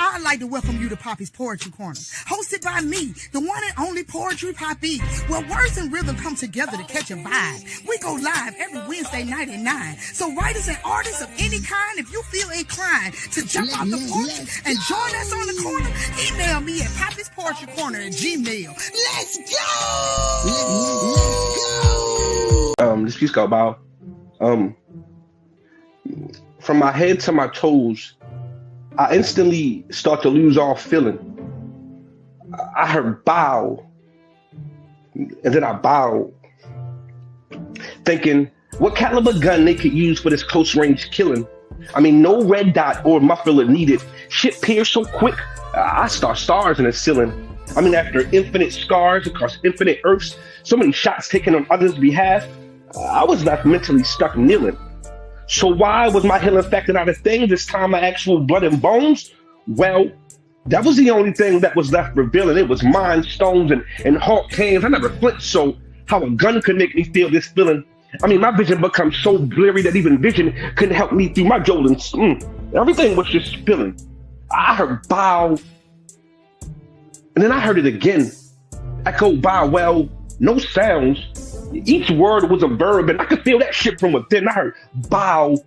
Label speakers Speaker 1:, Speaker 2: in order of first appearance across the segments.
Speaker 1: I'd like to welcome you to Poppy's Poetry Corner, hosted by me, the one and only Poetry Poppy, where words and rhythm come together to catch a vibe. We go live every Wednesday night at 9. So writers and artists of any kind, if you feel inclined to jump off the porch and join us on the corner, email me at poppysportrycorner@gmail. Let's go!
Speaker 2: This piece called Bow. From my head to my toes, I instantly start to lose all feeling. I heard bow, and then I bowed, thinking what caliber gun they could use for this close range killing. I mean, no red dot or muffler needed. Shit pierced so quick, I saw stars in the ceiling. I mean, after infinite scars across infinite earths, so many shots taken on others' behalf, I was left mentally stuck kneeling. So why was my healing factor not a thing this time, my actual blood and bones? Well, that was the only thing that was left revealing. It was mind stones and hawk hands. I never flinched, so how a gun could make me feel this feeling. I mean, my vision becomes so blurry that even vision couldn't help me through my Jolens. Everything was just spilling. I heard bow, and then I heard it again. Echo bow, well, no sounds. Each word was a verb, and I could feel that shit from within. I heard, bow,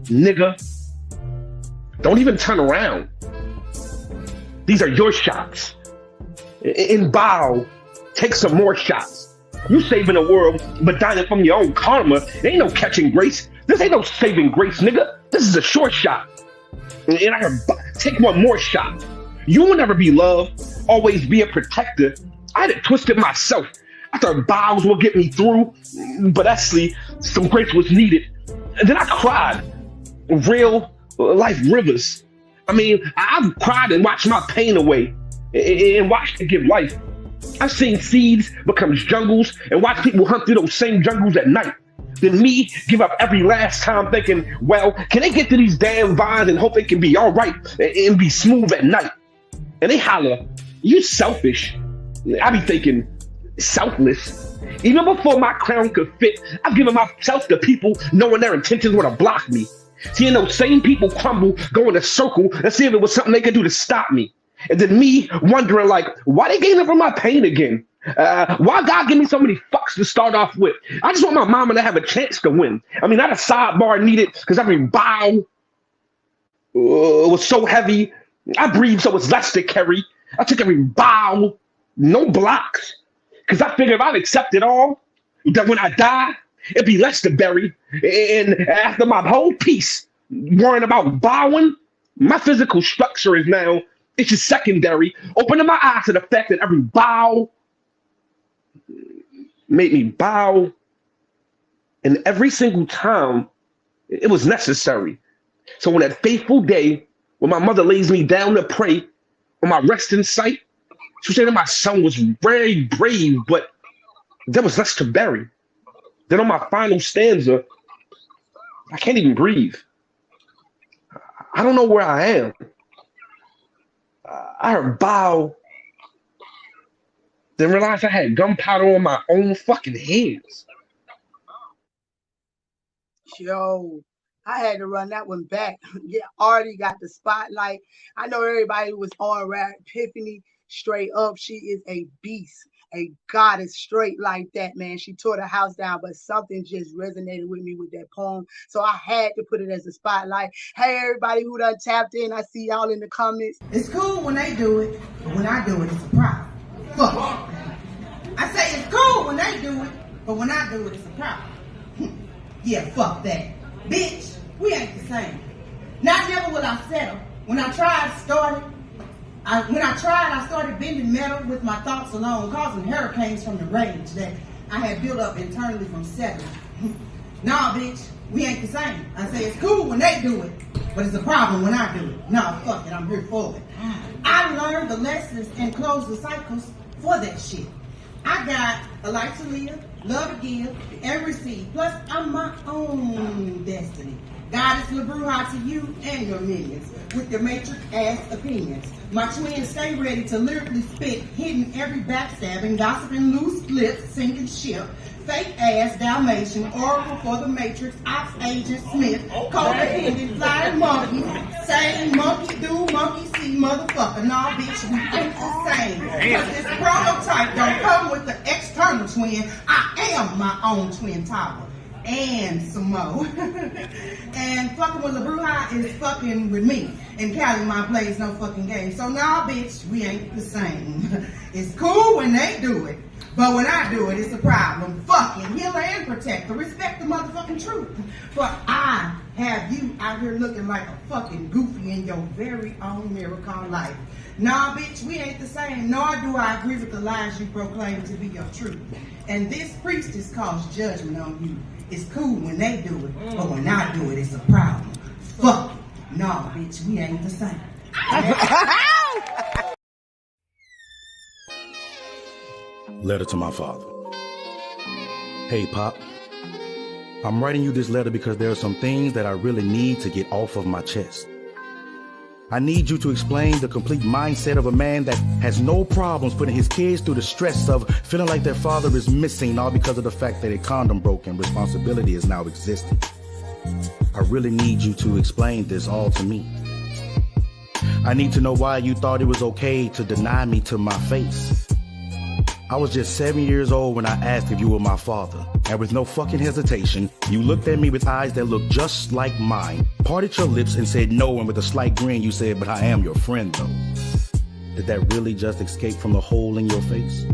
Speaker 2: nigga. Don't even turn around. These are your shots. In bow, take some more shots. You saving the world, but dying from your own karma. There ain't no catching grace. This ain't no saving grace, nigga. This is a short shot. And I heard, take one more shot. You will never be loved, always be a protector. I had it twisted myself. I thought bows will get me through, but actually some grace was needed. And then I cried. Real life rivers. I mean, I've cried and watched my pain away and watched it give life. I've seen seeds become jungles and watched people hunt through those same jungles at night. Then me give up every last time thinking, well, can they get to these damn vines and hope they can be all right and be smooth at night? And they holler, you selfish. I be thinking, selfless. Even before my crown could fit, I've given myself to people knowing their intentions were to block me. Seeing those same people crumble, go in a circle, and see if it was something they could do to stop me. And then me wondering, like, why they gave up on my pain again? Why God give me so many fucks to start off with? I just want my mama to have a chance to win. I mean, not a sidebar needed, because every bow was so heavy. I breathed so it's less to carry. I took every bow, no blocks. Because I figured if I'd accept it all, that when I die, it'd be less to bury. And after my whole piece, worrying about bowing, my physical structure is now, it's just secondary, opening my eyes to the fact that every bow made me bow. And every single time, it was necessary. So on that fateful day, when my mother lays me down to pray on my resting site, she said that my son was very brave, but there was less to bury. Then on my final stanza, I can't even breathe. I don't know where I am. I heard bow, then realized I had gunpowder on my own fucking hands.
Speaker 3: Yo, I had to run that one back. Yeah, already got the spotlight. I know everybody was on Rap Epiphany. Straight up, she is a beast, a goddess straight like that, man. She tore the house down, but something just resonated with me with that poem. So I had to put it as a spotlight. Hey, everybody who done tapped in, I see y'all in the comments.
Speaker 4: It's cool when they do it, but when I do it, it's a problem. Fuck. I say it's cool when they do it, but when I do it, it's a problem. Yeah, fuck that. Bitch, we ain't the same. Not never will I settle. When I started bending metal with my thoughts alone, causing hurricanes from the rage that I had built up internally from settling. Nah, bitch, we ain't the same. I say it's cool when they do it, but it's a problem when I do it. Nah, fuck it, I'm here for it. I learned the lessons and closed the cycles for that shit. I got a life to live, love to give, and receive. Plus, I'm my own destiny. Goddess LaBruja to you and your minions with your matrix ass opinions. My twins stay ready to lyrically spit, hitting every backstabbing, gossiping, loose lips, sinking ship, fake ass Dalmatian, oracle for the matrix, ops agent Smith, codependent, flying monkey, saying monkey do, monkey see, motherfucker. Nah, bitch, we ain't the same. Because this prototype don't come with the external twin. I am my own twin tower. And some more. And fucking with LaBruja is fucking with me. And Cali my plays no fucking game. So nah, bitch, we ain't the same. It's cool when they do it. But when I do it, it's a problem. Fucking healer and protector. Respect the motherfucking truth. For I have you out here looking like a fucking goofy in your very own mirror called life. Nah, bitch, we ain't the same. Nor do I agree with the lies you proclaim to be your truth. And this priestess calls judgment on you. It's cool when they do it, but when I do it, it's a problem. Fuck it. Nah, bitch, we ain't the same.
Speaker 5: Letter to my father. Hey, Pop. I'm writing you this letter because there are some things that I really need to get off of my chest. I need you to explain the complete mindset of a man that has no problems putting his kids through the stress of feeling like their father is missing, all because of the fact that a condom broke and responsibility is now existing. I really need you to explain this all to me. I need to know why you thought it was okay to deny me to my face. I was just 7 years old when I asked if you were my father, and with no fucking hesitation, you looked at me with eyes that looked just like mine, parted your lips and said no, and with a slight grin you said, but I am your friend though. Did that really just escape from the hole in your face?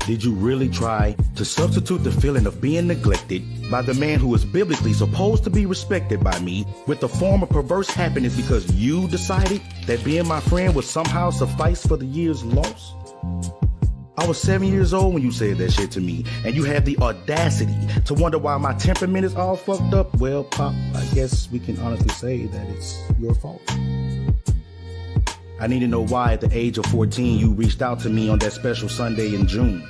Speaker 5: Did you really try to substitute the feeling of being neglected by the man who is biblically supposed to be respected by me with the form of perverse happiness because you decided that being my friend would somehow suffice for the years lost? I was 7 years old when you said that shit to me, and you had the audacity to wonder why my temperament is all fucked up. Well, Pop, I guess we can honestly say that it's your fault. I need to know why at the age of 14 you reached out to me on that special Sunday in June.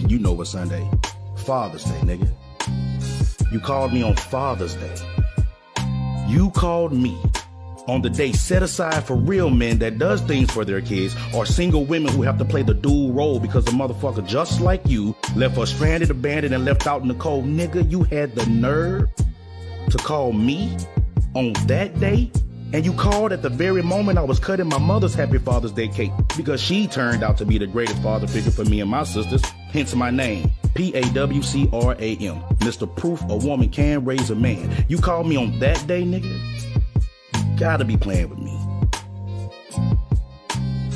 Speaker 5: You know what Sunday? Father's Day, nigga. You called me on Father's Day. You called me on the day set aside for real men that does things for their kids, or single women who have to play the dual role because the motherfucker just like you left her stranded, abandoned, and left out in the cold. Nigga, you had the nerve to call me on that day? And you called at the very moment I was cutting my mother's Happy Father's Day cake because she turned out to be the greatest father figure for me and my sisters, hence my name, Pawcram, Mr. Proof a woman can raise a man. You called me on that day, nigga? Gotta be playing with me.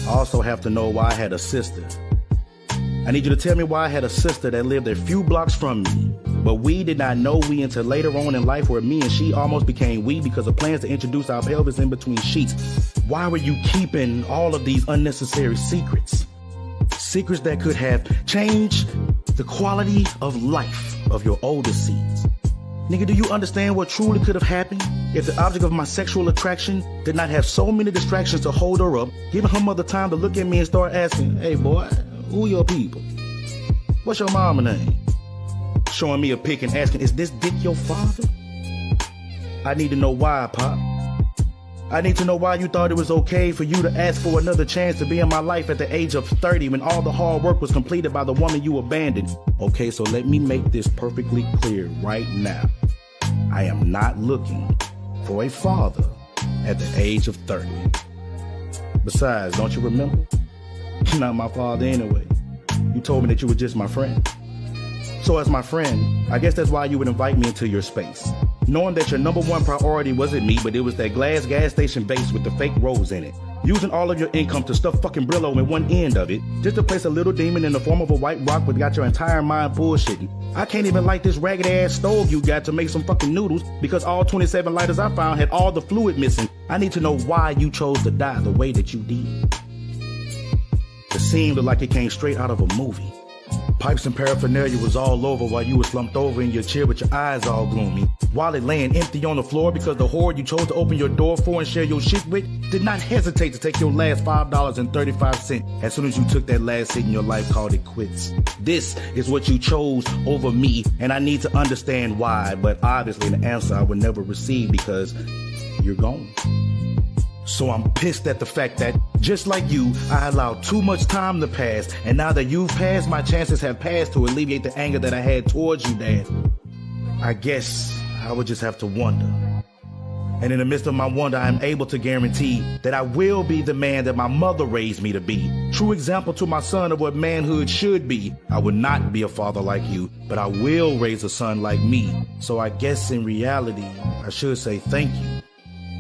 Speaker 5: I also have to know why I had a sister. I need you to tell me why I had a sister that lived a few blocks from me, but we did not know we until later on in life where me and she almost became we because of plans to introduce our pelvis in between sheets. Why were you keeping all of these unnecessary secrets? Secrets that could have changed the quality of life of your oldest seeds. Nigga, do you understand what truly could have happened if the object of my sexual attraction did not have so many distractions to hold her up, giving her mother time to look at me and start asking, hey boy, who your people? What's your mama name? Showing me a pic and asking, is this dick your father? I need to know why, Pop. I need to know why you thought it was okay for you to ask for another chance to be in my life at the age of 30 when all the hard work was completed by the woman you abandoned. Okay, so let me make this perfectly clear right now. I am not looking for a father at the age of 30. Besides, don't you remember? You're not my father anyway. You told me that you were just my friend. So as my friend, I guess that's why you would invite me into your space, knowing that your number one priority wasn't me, but it was that glass gas station base with the fake rose in it. Using all of your income to stuff fucking Brillo in one end of it, just to place a little demon in the form of a white rock but got your entire mind bullshitting. I can't even light this ragged ass stove you got to make some fucking noodles because all 27 lighters I found had all the fluid missing. I need to know why you chose to die the way that you did. The scene looked like it came straight out of a movie. Pipes and paraphernalia was all over while you were slumped over in your chair with your eyes all gloomy. Wallet laying empty on the floor because the whore you chose to open your door for and share your shit with did not hesitate to take your last $5.35 as soon as you took that last hit in your life, called it quits. This is what you chose over me, and I need to understand why, but obviously the answer I would never receive because you're gone. So I'm pissed at the fact that, just like you, I allowed too much time to pass, and now that you've passed, my chances have passed to alleviate the anger that I had towards you, Dad. I guess I would just have to wonder, And in the midst of my wonder, I am able to guarantee that I will be the man that my mother raised me to be. True example to my son of what manhood should be. I would not be a father like you, but I will raise a son like me. So I guess in reality, I should say thank you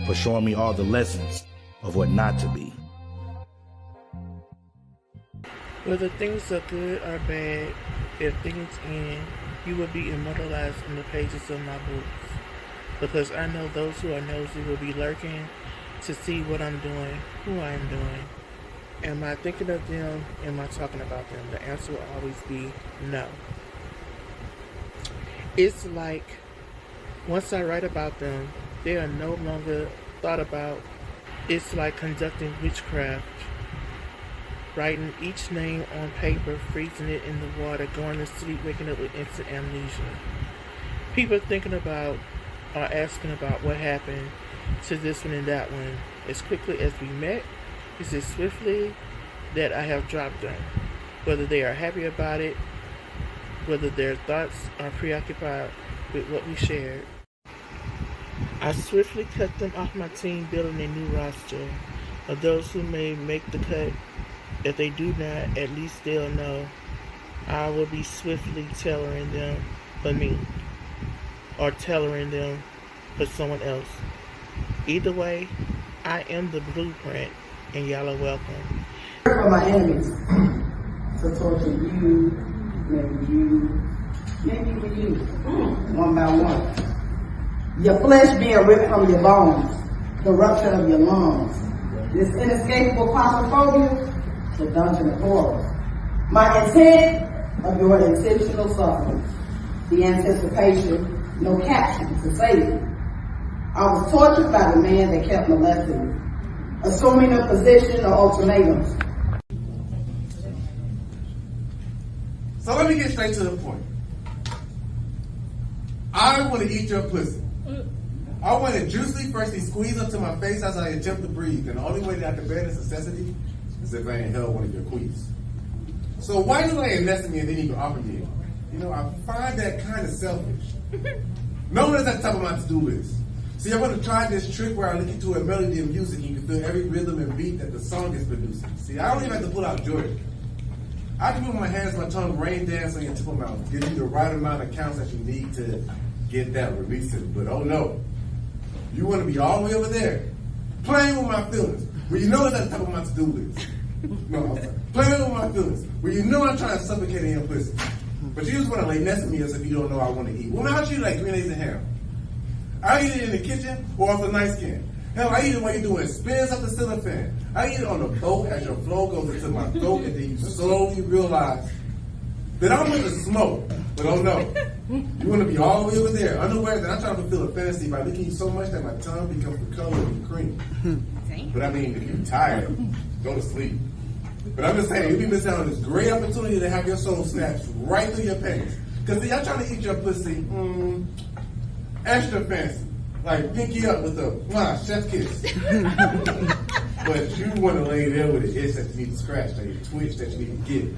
Speaker 5: for showing me all the lessons of what not to be.
Speaker 6: Whether things are good or bad, if things end, you will be immortalized in the pages of my books. Because I know those who are nosy will be lurking to see what I'm doing, who I am doing. Am I thinking of them? Am I talking about them? The answer will always be no. It's like once I write about them, they are no longer thought about. It's like conducting witchcraft. Writing each name on paper, freezing it in the water, going to sleep, waking up with instant amnesia. People thinking about or asking about what happened to this one and that one. As quickly as we met, it's as swiftly that I have dropped them. Whether they are happy about it, whether their thoughts are preoccupied with what we shared. I swiftly cut them off my team, building a new roster of those who may make the cut. If they do not, at least they'll know I will be swiftly tailoring them for me, or tailoring them for someone else. Either way, I am the blueprint, and y'all are welcome.
Speaker 3: For my enemies, to torture you, maybe you, one by one. Your flesh being ripped from your bones, the rupture of your lungs, this inescapable claustrophobia, the dungeon of horrors. My intent of your intentional suffering, the anticipation, no caption to save you. I was tortured by the man that kept molesting me, assuming a position or ultimatums.
Speaker 7: So let me get straight to the point. I want to eat your pussy. I want to juicily firstly squeeze up to my face as I attempt to breathe, and the only way that I can bear this necessity is if I ain't held one of your queens. So why you laying next to me and then you can offer me it? You know, I find that kind of selfish. No one is at the top of my to-do list. See, I want to try this trick where I look into a melody of music and you can feel every rhythm and beat that the song is producing. See, I don't even have to pull out Jordan. I can move my hands, my tongue, rain dance on your tip of my mouth, give you the right amount of counts that you need to get that releasing. But oh no, you want to be all the way over there, playing with my feelings, where you know it's at the top of my to-do list. No, I'm sorry. Playing with my feelings, where you know I'm trying to suffocate in your pussy. But you just want to lay next to me as if you don't know I want to eat. Well, how you like green eggs and ham? I eat it in the kitchen or off the nightstand. Hell, I eat it while you're doing spins up the ceiling fan. I eat it on the boat as your flow goes into my throat, and then you slowly realize that I'm with the smoke. But oh no, you want to be all the way over there, unaware that I'm trying to fulfill a fantasy by licking you so much that my tongue becomes the color of the cream. But I mean, if you're tired, go to sleep. But I'm just saying, you'll be missing out on this great opportunity to have your soul snatched right through your pants. Because y'all trying to eat your pussy extra fancy. Like pinky up with a chef kiss. But you want to lay there with an itch that you need to scratch, that you twitch that you need to get.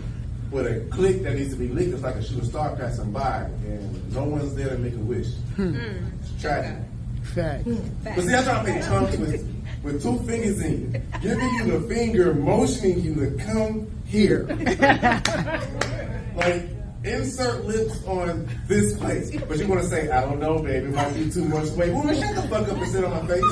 Speaker 7: With a click that needs to be licked, it's like a shooting star passing by, and no one's there to make a wish. It's tragic.
Speaker 1: Fact.
Speaker 7: But see, I'm trying to make tongue twists with two fingers in you, giving you the finger, motioning you to come here. Like, insert lips on this place. But you want to say, I don't know, baby, it might be too much weight. Woman, shut the fuck up and sit on my face.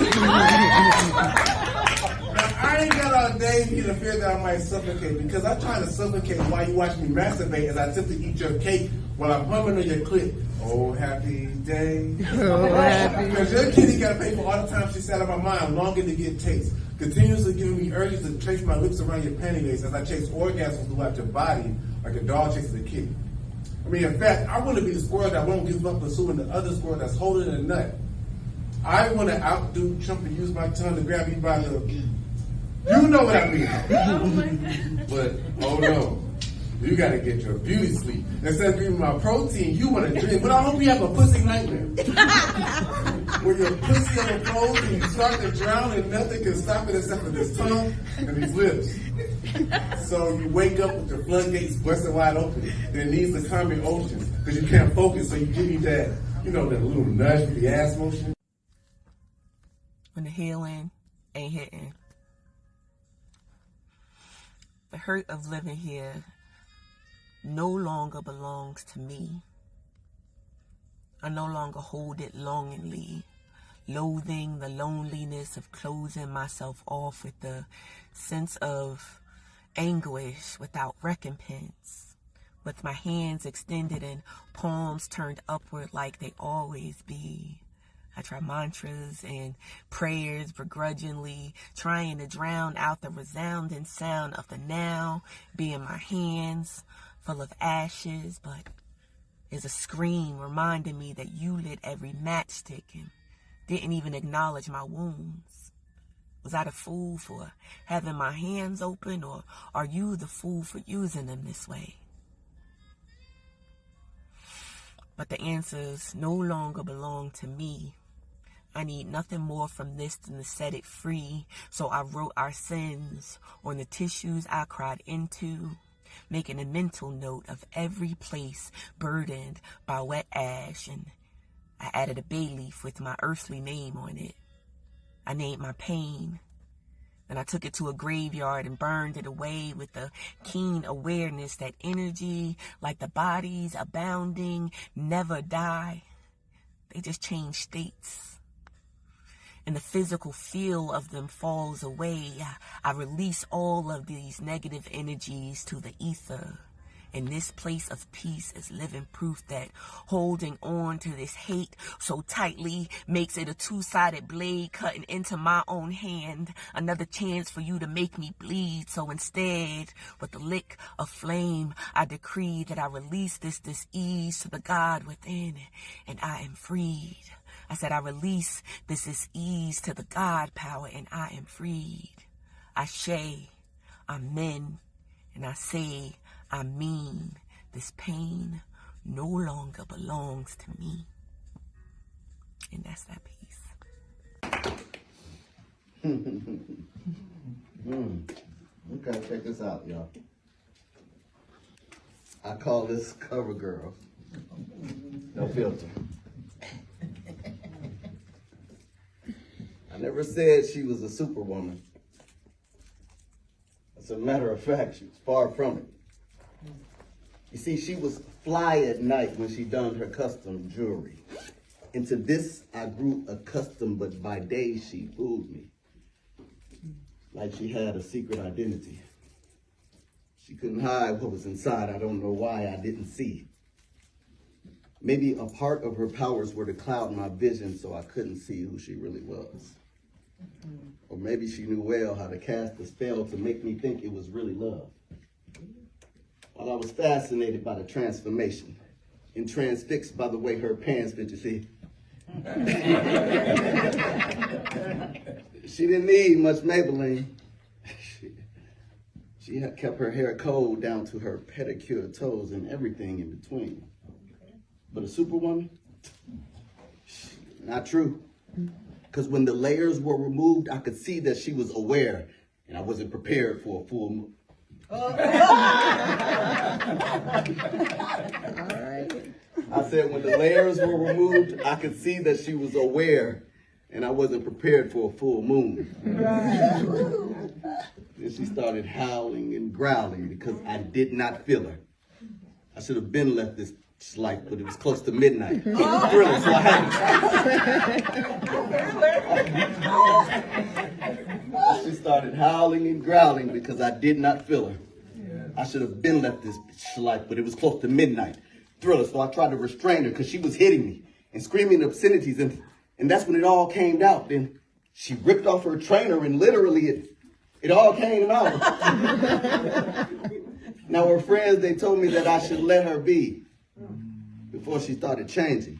Speaker 7: I ain't got all day for you to fear that I might suffocate, because I'm trying to suffocate while you watch me masturbate as I attempt to eat your cake while I'm humming on your clit. Oh, happy day.
Speaker 1: Oh, happy.
Speaker 7: Because your kitty got to pay for all the time she sat on my mind, longing to get taste, continuously giving me urges to trace my lips around your panty lace as I chase orgasms throughout your body like a dog chases a kitty. I mean, in fact, I want to be the squirrel that won't give up pursuing the other squirrel that's holding a nut. I want to outdo Trump and use my tongue to grab you by the... You know what I mean. But, oh no, you got to get your beauty sleep. Instead of drinking my protein, you want to drink. But I hope you have a pussy nightmare. Where your pussy overflows and you start to drown and nothing can stop it except for this tongue and these lips. So you wake up with your floodgates busted wide open and it needs to calm your oceans because you can't focus, so you give me that, you know, that little nudge with the ass motion.
Speaker 8: when the healing ain't hitting. The hurt of living here no longer belongs to me. I no longer hold it longingly, loathing the loneliness of closing myself off with the sense of anguish without recompense, with my hands extended and palms turned upward like they always be. I try mantras and prayers begrudgingly, trying to drown out the resounding sound of the now being my hands full of ashes, but is a scream reminding me that you lit every matchstick and didn't even acknowledge my wounds. Was I the fool for having my hands open, or are you the fool for using them this way? But the answers no longer belong to me. I need nothing more from this than to set it free. So I wrote our sins on the tissues I cried into, making a mental note of every place burdened by wet ash, and I added a bay leaf with my earthly name on it. I named my pain. Then I took it to a graveyard and burned it away with the keen awareness that energy, like the bodies abounding, never die. They just change states. And the physical feel of them falls away. I release all of these negative energies to the ether. And this place of peace is living proof that holding on to this hate so tightly makes it a two-sided blade cutting into my own hand. Another chance for you to make me bleed. So instead, with the lick of flame, I decree that I release this dis-ease to the God within, and I am freed. I said I release this dis-ease to the God power, and I am freed. Ashe, amen, and I say, I mean, this pain no longer belongs to me. And that's that piece.
Speaker 9: Okay, check this out, y'all. I call this Cover Girl. No filter. I never said she was a superwoman. As a matter of fact, she was far from it. You see, she was fly at night when she donned her custom jewelry. And to this I grew accustomed, but by day she fooled me. Like she had a secret identity. She couldn't hide what was inside. I don't know why I didn't see. Maybe a part of her powers were to cloud my vision so I couldn't see who she really was. Or maybe she knew well how to cast a spell to make me think it was really love. While I was fascinated by the transformation and transfixed by the way her pants fit, you see. She didn't need much Maybelline. She had kept her hair cold down to her pedicure toes and everything in between. But a superwoman? Not true. Because when the layers were removed, I could see that she was aware, and I wasn't prepared for a full move. I said when the layers were removed, I could see that she was aware, and I wasn't prepared for a full moon. Then she started howling and growling because I did not feel her. I should have been left this life, but it was close to midnight. Thriller, so I had She started howling and growling because I did not feel her. I should have been left this life, but it was close to midnight. Thriller, so I tried to restrain her because she was hitting me and screaming obscenities, and that's when it all came out. Then she ripped off her trainer, and literally it all came out. Now her friends, they told me that I should let her be before she started changing.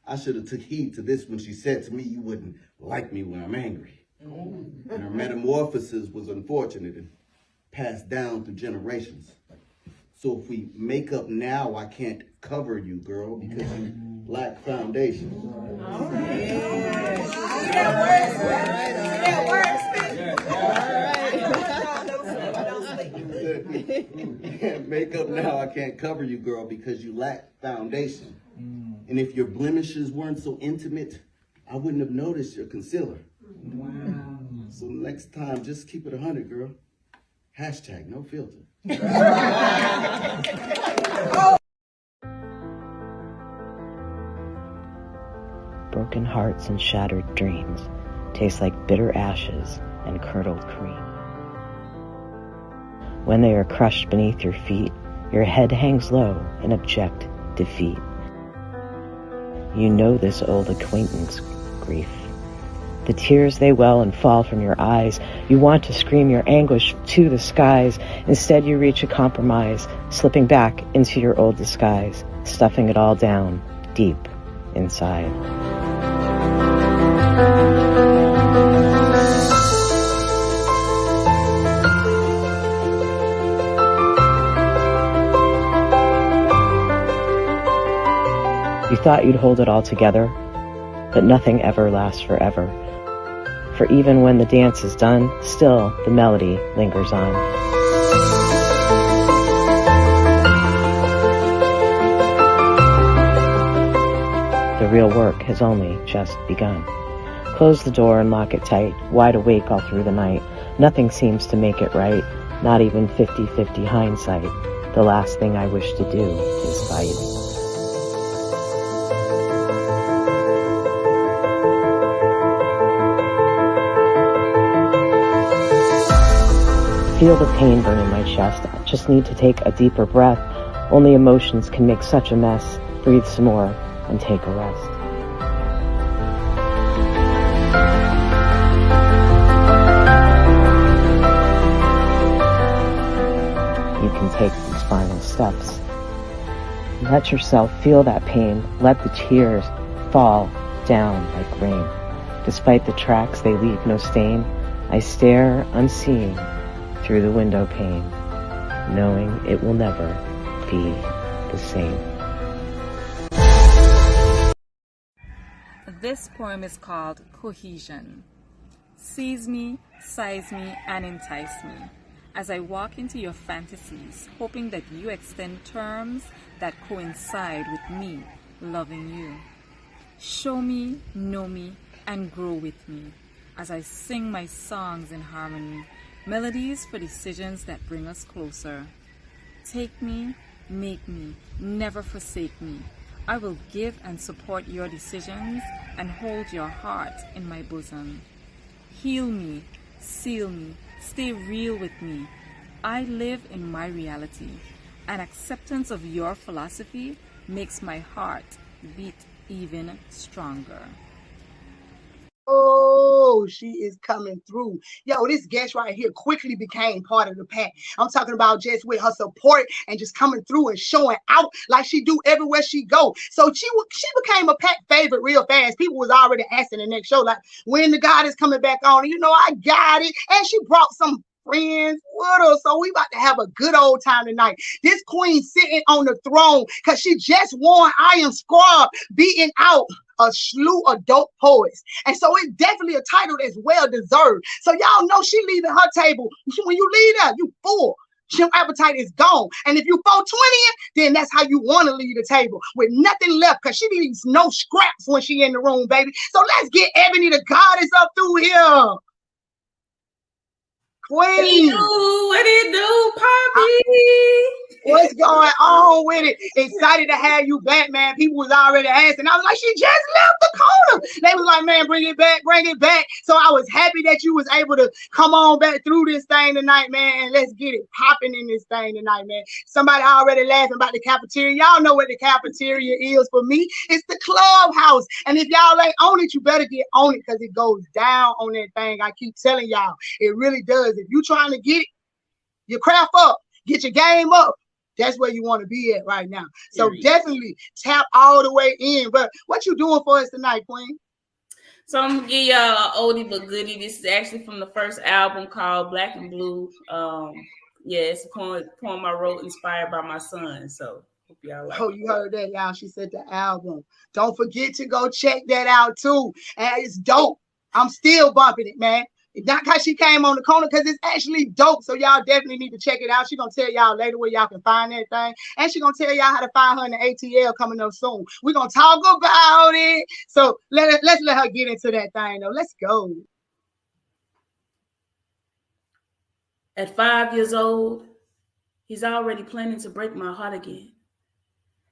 Speaker 9: I should have took heed to this when she said to me, "You wouldn't like me when I'm angry." And her metamorphosis was unfortunate and passed down through generations. So if we make up now, I can't cover you, girl, because you lack foundation. Make up now, I can't cover you, girl, because you lack foundation. And if your blemishes weren't so intimate, I wouldn't have noticed your concealer. Wow. So next time, just keep it 100, girl. Hashtag no filter.
Speaker 10: Broken hearts and shattered dreams taste like bitter ashes and curdled cream. When they are crushed beneath your feet, your head hangs low in abject defeat. You know this old acquaintance grief. The tears, they well and fall from your eyes. You want to scream your anguish to the skies. Instead, you reach a compromise, slipping back into your old disguise, stuffing it all down deep inside. You thought you'd hold it all together, but nothing ever lasts forever. For even when the dance is done, still the melody lingers on. The real work has only just begun. Close the door and lock it tight, wide awake all through the night. Nothing seems to make it right, not even 50-50 hindsight. The last thing I wish to do is fight. Feel the pain burn in my chest. I just need to take a deeper breath. Only emotions can make such a mess. Breathe some more and take a rest. You can take these final steps. Let yourself feel that pain. Let the tears fall down like rain. Despite the tracks, they leave no stain. I stare unseeing through the window pane, knowing it will never be the same.
Speaker 11: This poem is called Cohesion. Seize me, size me, and entice me as I walk into your fantasies, hoping that you extend terms that coincide with me loving you. Show me, know me, and grow with me as I sing my songs in harmony, melodies for decisions that bring us closer. Take me, make me, never forsake me. I will give and support your decisions and hold your heart in my bosom. Heal me, seal me, stay real with me. I live in my reality, and acceptance of your philosophy makes my heart beat even stronger.
Speaker 3: Oh, she is coming through. Yo, this guest right here quickly became part of the pack. I'm talking about just with her support and just coming through and showing out like she do everywhere she go. So she became a pack favorite real fast. People was already asking the next show, like, when the God is coming back on. You know, I got it. And she brought some friends with her. So we about to have a good old time tonight. This queen sitting on the throne because she just won Iron Squad, beating out a slew of dope poets. And so it's definitely a title that's well deserved. So y'all know she leaving her table. When you leave that, you full. Your appetite is gone. And if you 420 then that's how you want to leave the table with nothing left, because she leaves no scraps when she in the room, baby. So let's get Ebony the Goddess up through here. Queen.
Speaker 12: What it do, Poppy?
Speaker 3: What's going on with it? Excited to have you back, man. People was already asking. I was like, she just left the corner. They was like, man, bring it back, bring it back. So I was happy that you was able to come on back through this thing tonight, man. And let's get it popping in this thing tonight, man. Somebody already laughing about the cafeteria. Y'all know what the cafeteria is for me. It's the clubhouse. And if y'all ain't on it, you better get on it, because it goes down on that thing. I keep telling y'all, it really does. If you trying to get it, your craft up, get your game up, that's where you want to be at right now. So definitely tap all the way in. But what you doing for us tonight, Queen?
Speaker 12: So I'm gonna give y'all an oldie but goodie. This is actually from the first album called Black and Blue. Yeah, it's a poem I wrote inspired by my son. So hope y'all like it.
Speaker 3: You heard that, y'all. She said the album. Don't forget to go check that out too. And it's dope. I'm still bumping it, man. Not because she came on the corner, because it's actually dope. So y'all definitely need to check it out. She's going to tell y'all later where y'all can find that thing. And she's going to tell y'all how to find her in the ATL coming up soon. We're going to talk about it. So let's let her get into that thing, though. Let's go.
Speaker 12: At 5 years old, he's already planning to break my heart again.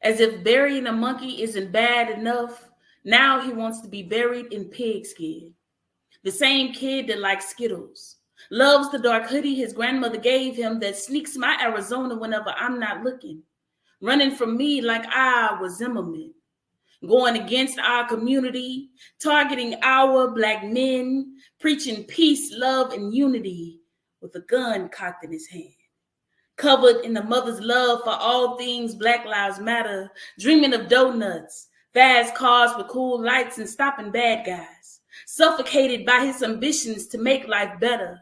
Speaker 12: As if burying a monkey isn't bad enough, now he wants to be buried in pigskin. The same kid that likes Skittles, loves the dark hoodie his grandmother gave him that sneaks my Arizona whenever I'm not looking, running from me like I was Zimmerman, going against our community, targeting our Black men, preaching peace, love, and unity with a gun cocked in his hand. Covered in the mother's love for all things Black Lives Matter, dreaming of donuts, fast cars with cool lights and stopping bad guys, suffocated by his ambitions to make life better.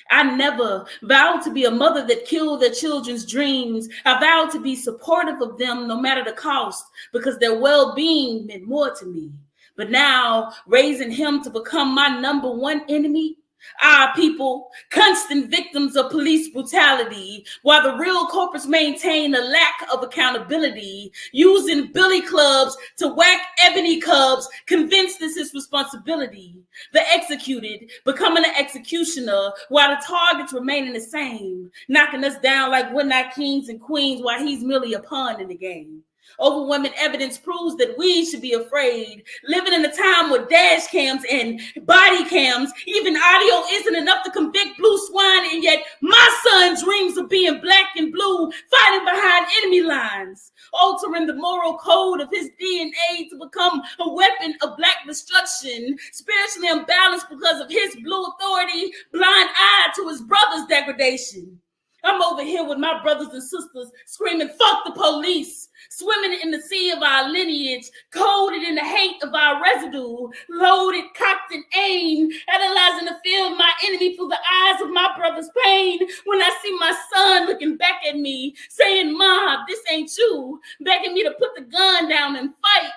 Speaker 12: I never vowed to be a mother that killed their children's dreams. I vowed to be supportive of them no matter the cost, because their well-being meant more to me. But now, raising him to become my number one enemy, our people, constant victims of police brutality, while the real culprits maintain a lack of accountability, using billy clubs to whack ebony cubs, convinced this is responsibility. The executed becoming an executioner, while the targets remaining the same, knocking us down like we're not kings and queens, while he's merely a pawn in the game. Overwhelming evidence proves that we should be afraid. Living in a time with dash cams and body cams, even audio isn't enough to convict blue swine, and yet my son dreams of being Black and blue, fighting behind enemy lines, altering the moral code of his DNA to become a weapon of Black destruction, spiritually imbalanced because of his blue authority, blind eye to his brother's degradation. I'm over here with my brothers and sisters screaming, fuck the police, swimming in the sea of our lineage, coded in the hate of our residue, loaded, cocked, and aimed, analyzing to feel my enemy through the eyes of my brother's pain. When I see my son looking back at me, saying, "Mom, this ain't you," begging me to put the gun down and fight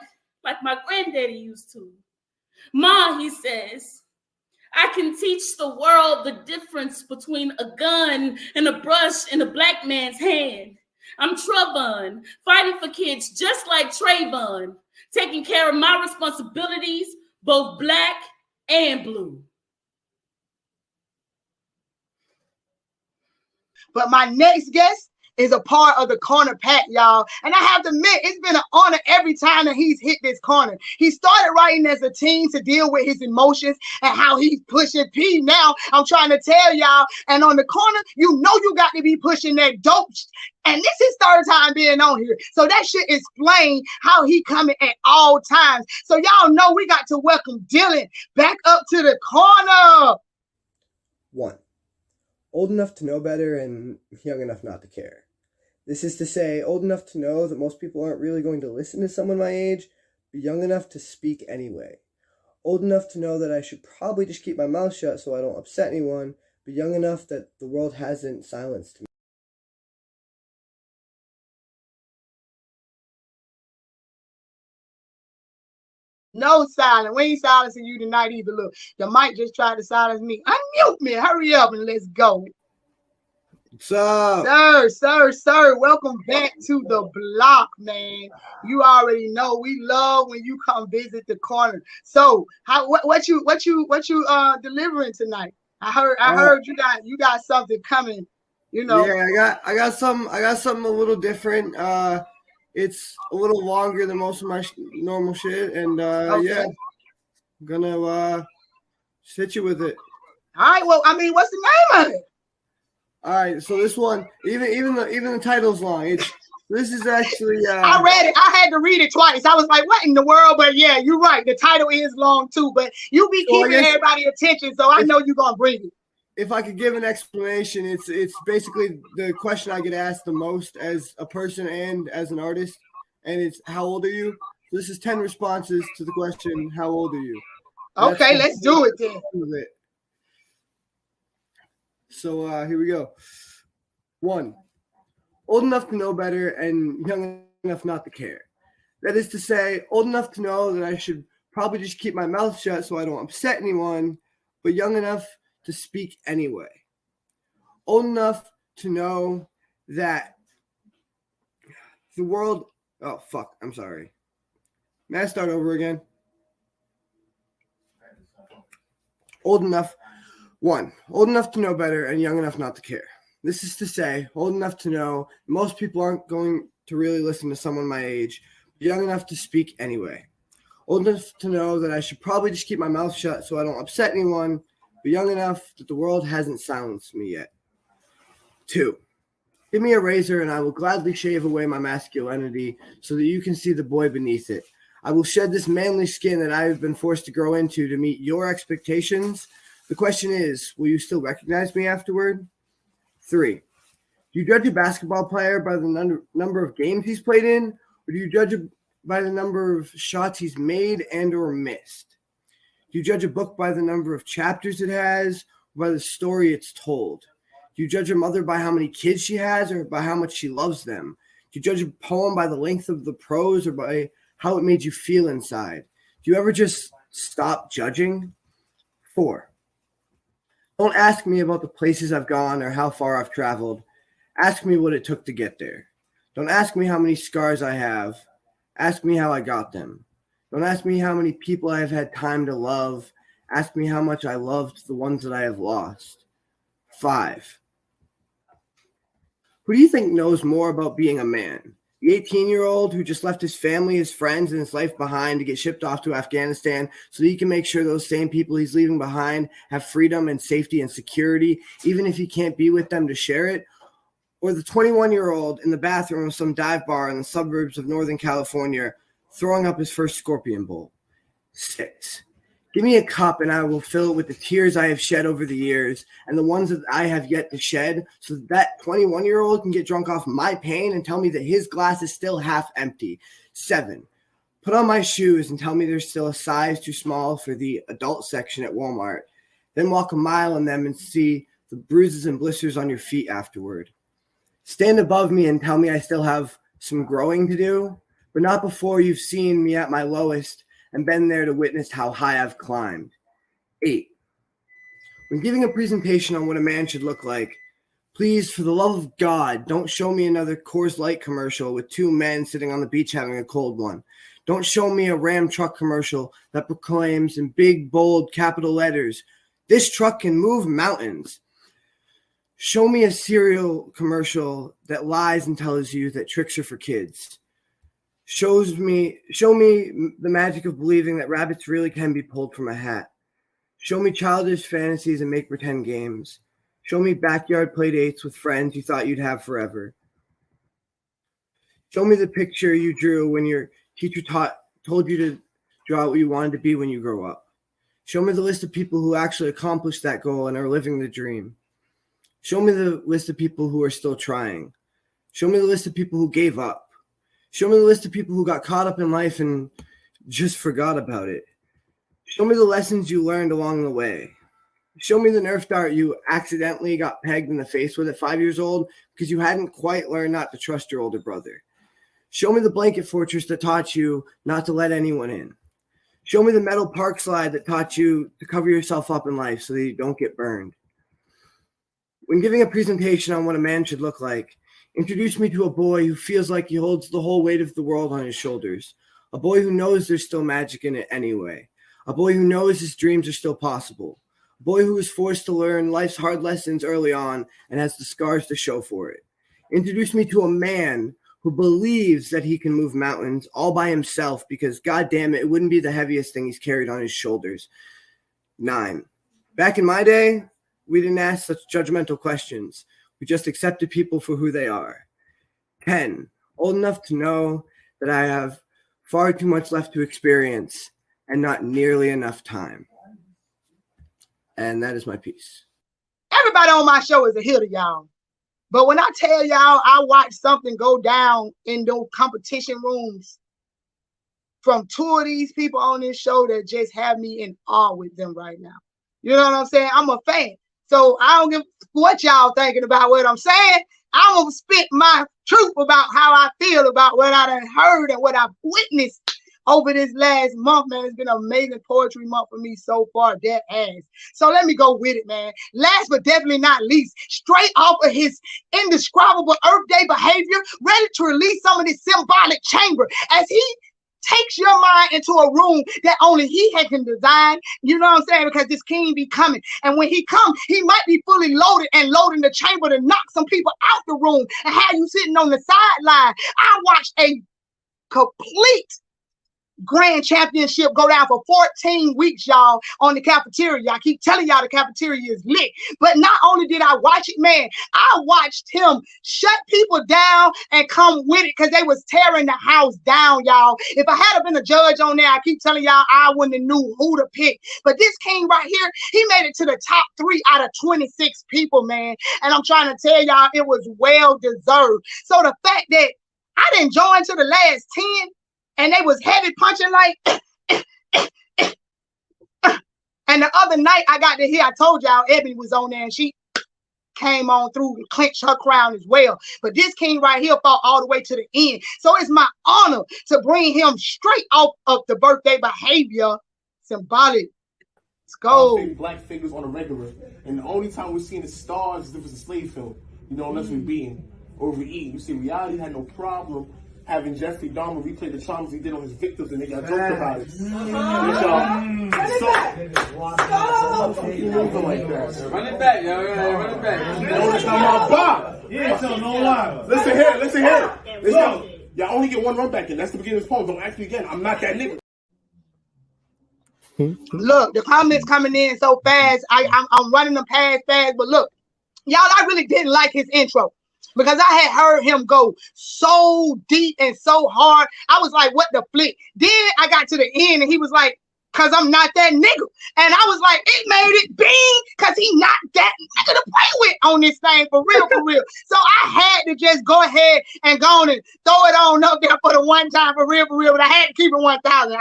Speaker 12: like my granddaddy used to. "Ma," he says, "I can teach the world the difference between a gun and a brush in a Black man's hand. I'm Trevon, fighting for kids just like Trayvon, taking care of my responsibilities, both Black and blue."
Speaker 3: But my next guest is a part of the corner pack, y'all. And I have to admit, it's been an honor every time that he's hit this corner. He started writing as a teen to deal with his emotions and how he's pushing P. Now I'm trying to tell y'all, and on the corner, you know you got to be pushing that dope. And this is third time being on here. So that should explain how he coming at all times. So y'all know we got to welcome Dylan back up to the corner.
Speaker 13: 1. Old enough to know better and young enough not to care. This is to say, old enough to know that most people aren't really going to listen to someone my age, but young enough to speak anyway. Old enough to know that I should probably just keep my mouth shut so I don't upset anyone, but young enough that the world hasn't silenced me.
Speaker 3: No silence. We ain't silencing you tonight either. Look, the mic just tried to silence me. Unmute me. Hurry up and let's go.
Speaker 13: What's up?
Speaker 3: Sir. Welcome back to the block, man. You already know we love when you come visit the corner. So, what you delivering tonight? I heard you got something coming. You know.
Speaker 13: Yeah, I got something a little different. It's a little longer than most of my normal shit, and
Speaker 3: Okay.
Speaker 13: yeah, I'm gonna hit you with it.
Speaker 3: All right. Well, I mean, what's the name of it?
Speaker 13: All right, so this one, even the title's long. This is actually.
Speaker 3: I read it. I had to read it twice. I was like, "What in the world?" But yeah, you're right. The title is long too. But you be keeping everybody's attention, so I know you're gonna bring it.
Speaker 13: If I could give an explanation, it's basically the question I get asked the most as a person and as an artist, and it's how old are you? So this is 10 responses to the question, how old are you?
Speaker 3: Okay, let's do it then.
Speaker 13: So here we go. 1, old enough to know better and young enough not to care. That is to say, old enough to know that I should probably just keep my mouth shut so I don't upset anyone, but young enough to speak anyway. Old enough to know that the world... Oh, fuck. I'm sorry. May I start over again? Old enough. 1. Old enough to know better and young enough not to care. This is to say, old enough to know most people aren't going to really listen to someone my age, but young enough to speak anyway. Old enough to know that I should probably just keep my mouth shut so I don't upset anyone, but young enough that the world hasn't silenced me yet. 2. Give me a razor and I will gladly shave away my masculinity so that you can see the boy beneath it. I will shed this manly skin that I have been forced to grow into to meet your expectations. The question is, will you still recognize me afterward? 3. Do you judge a basketball player by the number of games he's played in, or do you judge him by the number of shots he's made and or missed? Do you judge a book by the number of chapters it has, or by the story it's told? Do you judge a mother by how many kids she has, or by how much she loves them? Do you judge a poem by the length of the prose, or by how it made you feel inside? Do you ever just stop judging? 4. Don't ask me about the places I've gone or how far I've traveled. Ask me what it took to get there. Don't ask me how many scars I have. Ask me how I got them. Don't ask me how many people I have had time to love. Ask me how much I loved the ones that I have lost. 5. Who do you think knows more about being a man? The 18-year-old who just left his family, his friends, and his life behind to get shipped off to Afghanistan so that he can make sure those same people he's leaving behind have freedom and safety and security, even if he can't be with them to share it? Or the 21-year-old in the bathroom of some dive bar in the suburbs of Northern California throwing up his first scorpion bowl? 6. Give me a cup and I will fill it with the tears I have shed over the years and the ones that I have yet to shed so that 21-year-old can get drunk off my pain and tell me that his glass is still half empty. 7. Put on my shoes and tell me there's still a size too small for the adult section at Walmart. Then walk a mile in them and see the bruises and blisters on your feet afterward. Stand above me and tell me I still have some growing to do, but not before you've seen me at my lowest and been there to witness how high I've climbed. 8. When giving a presentation on what a man should look like, please, for the love of God, don't show me another Coors Light commercial with 2 men sitting on the beach having a cold one. Don't show me a Ram truck commercial that proclaims in big, bold, capital letters, "This truck can move mountains." Show me a cereal commercial that lies and tells you that tricks are for kids. Show me the magic of believing that rabbits really can be pulled from a hat. Show me childish fantasies and make pretend games. Show me backyard play dates with friends you thought you'd have forever. Show me the picture you drew when your teacher told you to draw what you wanted to be when you grow up. Show me the list of people who actually accomplished that goal and are living the dream. Show me the list of people who are still trying. Show me the list of people who gave up. Show me the list of people who got caught up in life and just forgot about it. Show me the lessons you learned along the way. Show me the Nerf dart you accidentally got pegged in the face with at 5 years old because you hadn't quite learned not to trust your older brother. Show me the blanket fortress that taught you not to let anyone in. Show me the metal park slide that taught you to cover yourself up in life so that you don't get burned. When giving a presentation on what a man should look like, introduce me to a boy who feels like he holds the whole weight of the world on his shoulders. A boy who knows there's still magic in it anyway. A boy who knows his dreams are still possible. A boy who was forced to learn life's hard lessons early on and has the scars to show for it. Introduce me to a man who believes that he can move mountains all by himself because, goddamn it wouldn't be the heaviest thing he's carried on his shoulders. 9. Back in my day, we didn't ask such judgmental questions. We just accepted people for who they are. 10. Old enough to know that I have far too much left to experience and not nearly enough time. And that is my piece.
Speaker 3: Everybody on my show is a hitter, y'all. But when I tell y'all I watched something go down in those competition rooms from 2 of these people on this show that just have me in awe with them right now. You know what I'm saying? I'm a fan. So I don't give what y'all thinking about what I'm saying. I'm going to spit my truth about how I feel about what I done heard and what I've witnessed over this last month, man. It's been an amazing poetry month for me so far, that ass. So let me go with it, man. Last but definitely not least, straight off of his indescribable Earth Day behavior, ready to release some of this symbolic chamber as he takes your mind into a room that only he can design. You know what I'm saying? Because this king be coming. And when he comes, he might be fully loaded and loading the chamber to knock some people out the room and have you sitting on the sideline. I watched a complete grand championship go down for 14 weeks, y'all, on the cafeteria. I keep telling y'all the cafeteria is lit. But not only did I watch it, man, I watched him shut people down and come with it because they was tearing the house down, y'all. If I had been a judge on there, I keep telling y'all I wouldn't have knew who to pick. But this king right here, he made it to the top 3 out of 26 people, man. And I'm trying to tell y'all it was well deserved. So the fact that I didn't join to the last 10, and they was heavy punching like, and the other night I got to hear, I told y'all Ebony was on there and she came on through and clinched her crown as well. But this king right here fought all the way to the end. So it's my honor to bring him straight off of the birthday behavior. Symbolic. Let's go.
Speaker 14: Black figures on a regular. And the only time we're seeing the stars is if it's a slave film. You know, unless we're being overeating. You see, reality had no problem having Jeffrey Dahmer replay the traumas he did on his victims, and they got joked about it.
Speaker 15: Run it back, yo. Run it back.
Speaker 14: No, that's not my bar.
Speaker 15: Yeah, so no lie.
Speaker 14: Listen here. Y'all only get one run back in. That's the beginning of this poem. Don't ask me again. I'm not that nigga.
Speaker 3: Look, the comments coming in so fast. I'm running them fast. But look, y'all, I really didn't like his intro, because I had heard him go so deep and so hard. I was like, what the flick? Then I got to the end and he was like, cause I'm not that nigga. And I was like, it made it bing, cause he not that nigga to play with on this thing, for real. So I had to just go ahead and go on and throw it on up there for the one time, for real. But I had to keep it 1,000.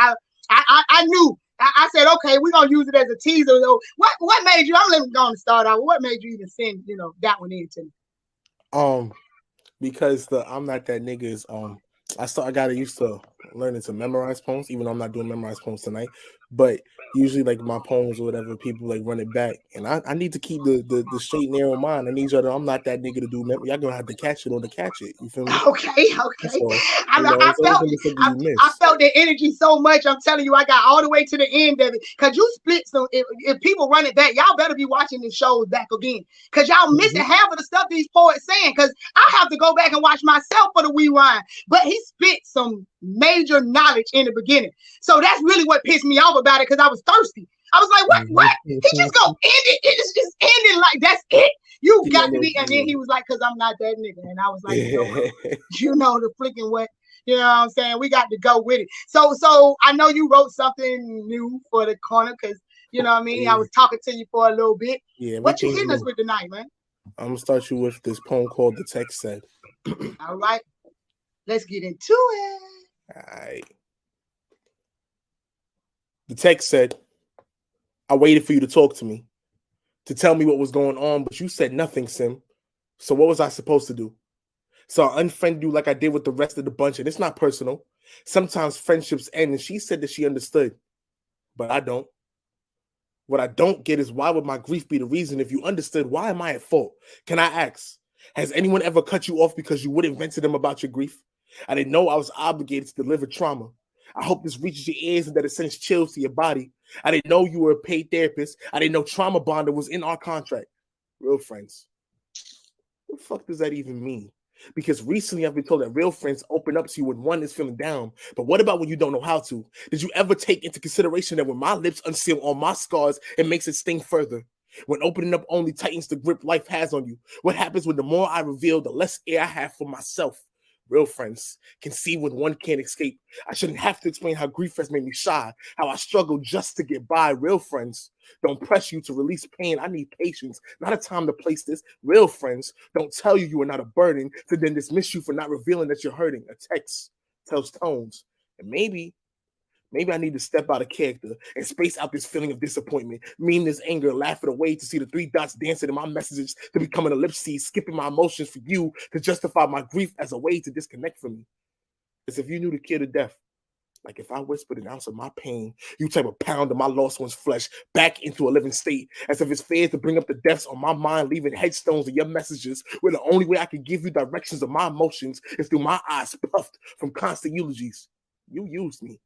Speaker 3: I knew. I said, okay, we're gonna use it as a teaser. So what made you? I'm going to start out. What made you even send, that one in to me?
Speaker 14: Because the I'm not that nigga is I got used to learning to memorize poems, even though I'm not doing memorized poems tonight. But usually, like my poems or whatever, people like run it back, and I need to keep the straight narrow mind. I need y'all to. I'm not that nigga to do. Y'all gonna have to catch it or to catch it. You feel me?
Speaker 3: Okay. I felt the energy so much. I'm telling you, I got all the way to the end of it. Cause you split some. If people run it back, y'all better be watching the shows back again. Cause y'all missing half of the stuff these poets saying. Cause I have to go back and watch myself for the rewind. But he spit some major knowledge in the beginning. So that's really what pissed me off about it, because I was thirsty. I was like, what? He just gonna end it. It's just ending like that's it. You got to be. And then he was like, because I'm not that nigga. And I was like, the flicking what? You know what I'm saying? We got to go with it. So I know you wrote something new for the corner, because you know what I mean? I was talking to you for a little bit.
Speaker 14: Yeah.
Speaker 3: What you hitting us with tonight, man?
Speaker 14: I'm gonna start you with this poem called The Text Said.
Speaker 3: All right. Let's get into it.
Speaker 14: All right. The text said, I waited for you to talk to me, to tell me what was going on, but you said nothing, Sim. So what was I supposed to do? So I unfriended you like I did with the rest of the bunch, and it's not personal. Sometimes friendships end, and she said that she understood, but I don't. What I don't get is, why would my grief be the reason? If you understood, why am I at fault? Can I ask, has anyone ever cut you off because you wouldn't vent to them about your grief? I didn't know I was obligated to deliver trauma. I hope this reaches your ears and that it sends chills to your body. I didn't know you were a paid therapist. I didn't know trauma bonder was in our contract. Real friends. What the fuck does that even mean? Because recently I've been told that real friends open up to you when one is feeling down. But what about when you don't know how to? Did you ever take into consideration that when my lips unseal all my scars, it makes it sting further? When opening up only tightens the grip life has on you? What happens when the more I reveal, the less air I have for myself? Real friends can see when one can't escape. I shouldn't have to explain how grief has made me shy, how I struggle just to get by. Real friends don't press you to release pain. I need patience, not a time to place this. Real friends don't tell you are not a burden to then dismiss you for not revealing that you're hurting. A text tells tones. And maybe I need to step out of character and space out this feeling of disappointment, meanness, anger, laugh it away to see the 3 dots dancing in my messages to become an ellipsis, skipping my emotions for you to justify my grief as a way to disconnect from me. As if you knew the kid to death. Like if I whispered an ounce of my pain, you type a pound of my lost one's flesh back into a living state, as if it's fair to bring up the deaths on my mind, leaving headstones of your messages, where the only way I can give you directions of my emotions is through my eyes puffed from constant eulogies. You used me.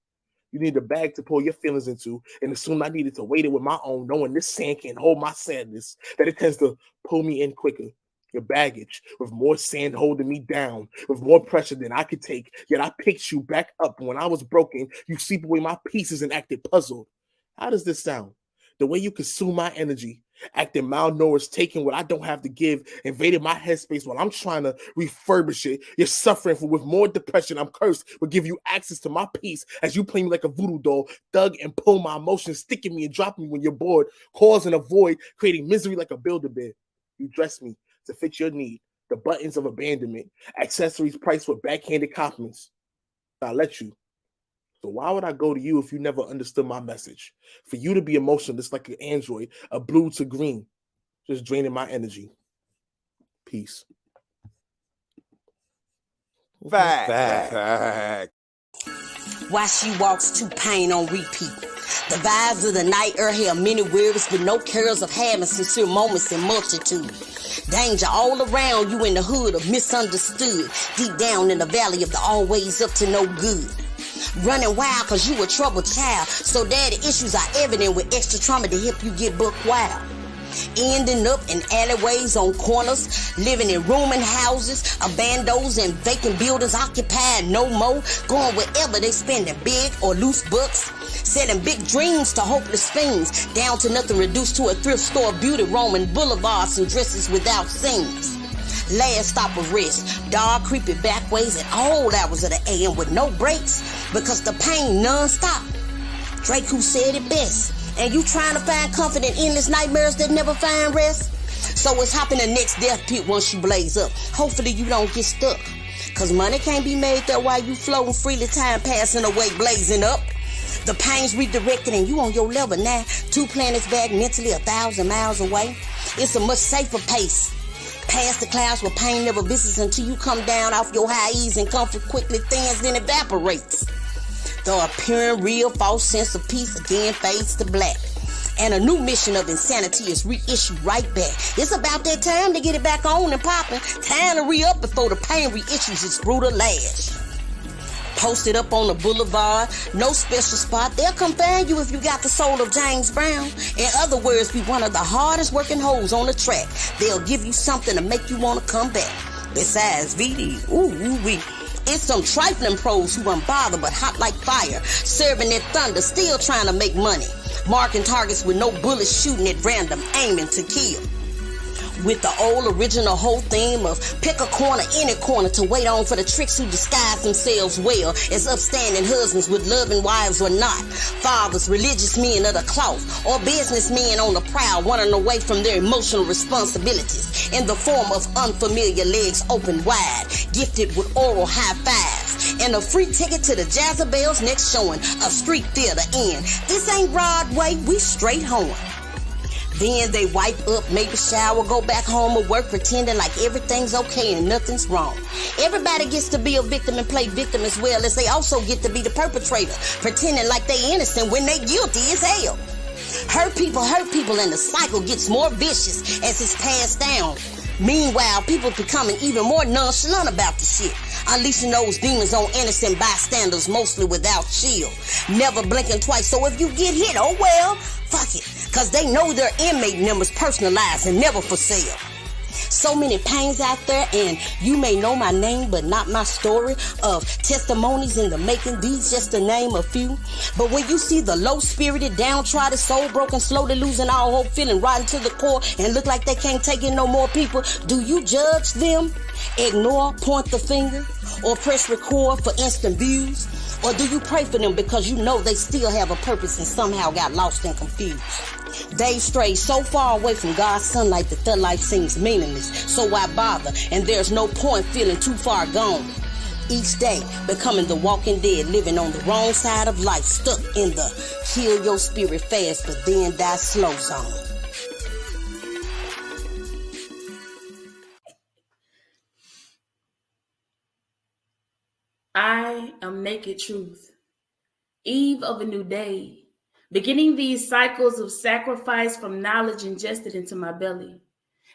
Speaker 14: You need a bag to pour your feelings into, and assume I needed to weight it with my own, knowing this sand can't hold my sadness, that it tends to pull me in quicker. Your baggage, with more sand holding me down, with more pressure than I could take, yet I picked you back up. When I was broken, you sweep away my pieces and acted puzzled. How does this sound? The way you consume my energy, acting malnourished, taking what I don't have to give, invading my headspace while I'm trying to refurbish it. You're suffering with more depression. I'm cursed will give you access to my peace as you play me like a voodoo doll, tug and pull my emotions, sticking me and dropping me when you're bored, causing a void, creating misery like a Build-A-Bear. You dress me to fit your need, the buttons of abandonment, accessories priced with backhanded compliments. I let you. So why would I go to you if you never understood my message? For you to be emotionless like an android, a blue to green, just draining my energy. Peace.
Speaker 16: Fact.
Speaker 17: While she walks to pain on repeat. The vibes of the night air held many wearies with no cares of having sincere moments in multitude. Danger all around you in the hood of misunderstood. Deep down in the valley of the always up to no good. Running wild cause you a troubled child. So daddy issues are evident with extra trauma to help you get buck wild. Ending up in alleyways on corners, living in rooming houses, abandos and vacant buildings occupied no more, going wherever they spending big or loose bucks, selling big dreams to hopeless fiends, down to nothing reduced to a thrift store beauty, roaming boulevards and dresses without seams. Last stop of rest, dark creepy backways at all hours of the AM with no breaks, because the pain non-stop. Drake who said it best. And you trying to find comfort in endless nightmares that never find rest? So it's hopping the next death pit once you blaze up. Hopefully you don't get stuck. Cause money can't be made there while you floating freely, time passing away, blazing up. The pain's redirected and you on your level now. 2 planets back, mentally 1,000 miles away. It's a much safer pace. Past the clouds where pain never visits until you come down off your high ease and comfort quickly thins then evaporates. The appearing real false sense of peace again fades to black. And a new mission of insanity is reissued right back. It's about that time to get it back on and popping. Time to re-up before the pain reissues its brutal lash. Posted up on the boulevard, no special spot. They'll come find you if you got the soul of James Brown. In other words, be one of the hardest working hoes on the track. They'll give you something to make you want to come back. Besides VD, ooh-wee. It's some trifling pros who aren't bothered but hot like fire, serving their thunder, still trying to make money, marking targets with no bullets shooting at random, aiming to kill. With the old original whole theme of pick a corner, any corner to wait on for the tricks who disguise themselves well as upstanding husbands with loving wives or not, fathers, religious men of the cloth, or businessmen on the prowl running away from their emotional responsibilities in the form of unfamiliar legs open wide, gifted with oral high fives, and a free ticket to the Jezebel's next showing of street theater in. This ain't Broadway, we straight home. Then they wipe up, maybe shower, go back home or work, pretending like everything's okay and nothing's wrong. Everybody gets to be a victim and play victim as well as they also get to be the perpetrator, pretending like they innocent when they guilty as hell. Hurt people, and the cycle gets more vicious as it's passed down. Meanwhile, people becoming even more nonchalant about the shit, unleashing those demons on innocent bystanders, mostly without shield, never blinking twice. So if you get hit, oh well, fuck it, cause they know their inmate numbers personalized and never for sale. So many pains out there, and you may know my name but not my story of testimonies in the making, these just to name a few. But when you see the low-spirited, downtrodden, soul-broken, slowly losing all hope, feeling rotten to the core and look like they can't take in no more people, do you judge them, ignore, point the finger, or press record for instant views? Or do you pray for them because you know they still have a purpose and somehow got lost and confused? They stray so far away from God's sunlight that their life seems meaningless. So why bother? And there's no point feeling too far gone. Each day becoming the walking dead, living on the wrong side of life, stuck in the kill your spirit fast but then die slow zone.
Speaker 12: I am naked truth. eve of a new day, beginning these cycles of sacrifice from knowledge ingested into my belly,